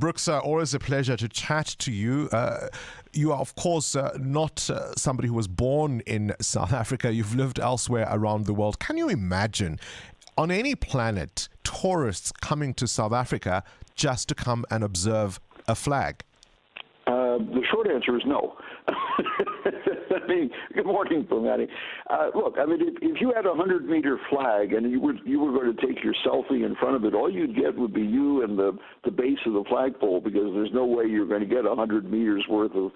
Brooks, always a pleasure to chat to you. You are, of course, not somebody who was born in South Africa. You've lived elsewhere around the world. Can you imagine, on any planet, tourists coming to South Africa just to come and observe a flag? The short answer is no. I mean, good morning, Bongani. Look, I mean, if you had a 100-meter flag and you were going to take your selfie in front of it, all you'd get would be you and the base of the flagpole, because there's no way you're going to get 100 meters worth of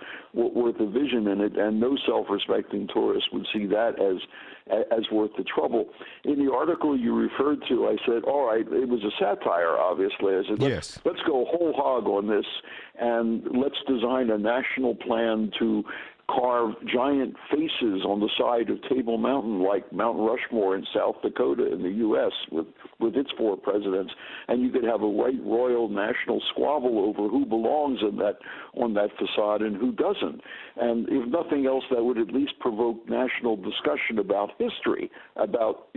vision in it, and no self-respecting tourist would see that as worth the trouble. In the article you referred to, I said, all right, it was a satire, obviously. I said, let's go whole hog on this, and let's design a national plan to carve giant faces on the side of Table Mountain, like Mount Rushmore in South Dakota in the U.S. with its 4 presidents, and you could have a right royal national squabble over who belongs on that facade and who doesn't. And if nothing else, that would at least provoke national discussion about history, about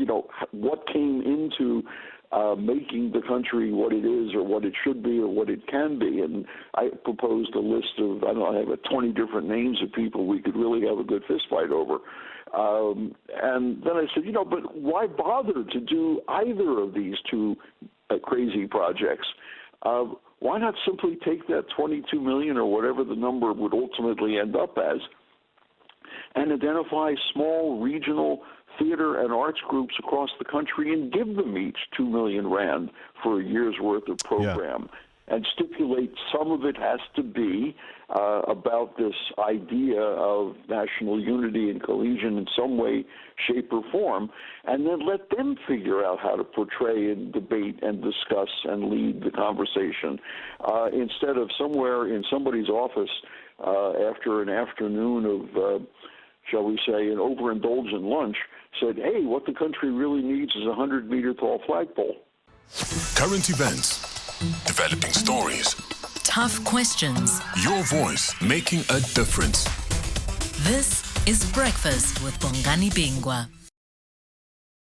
what came into making the country what it is, or what it should be, or what it can be. And I proposed a list of, I have 20 different names of people we could really have a good fist fight over. And then I said, but why bother to do either of these 2 crazy projects? Why not simply take that 22 million or whatever the number would ultimately end up as, and identify small regional theater and arts groups across the country and give them each 2 million rand for a year's worth of program, and stipulate some of it has to be about this idea of national unity and cohesion in some way, shape, or form, and then let them figure out how to portray and debate and discuss and lead the conversation, instead of somewhere in somebody's office after an afternoon of, shall we say, an overindulgent lunch, said, hey, what the country really needs is a 100-meter tall flagpole. Current events, developing stories, tough questions, your voice making a difference. This is Breakfast with Bongani Bingwa.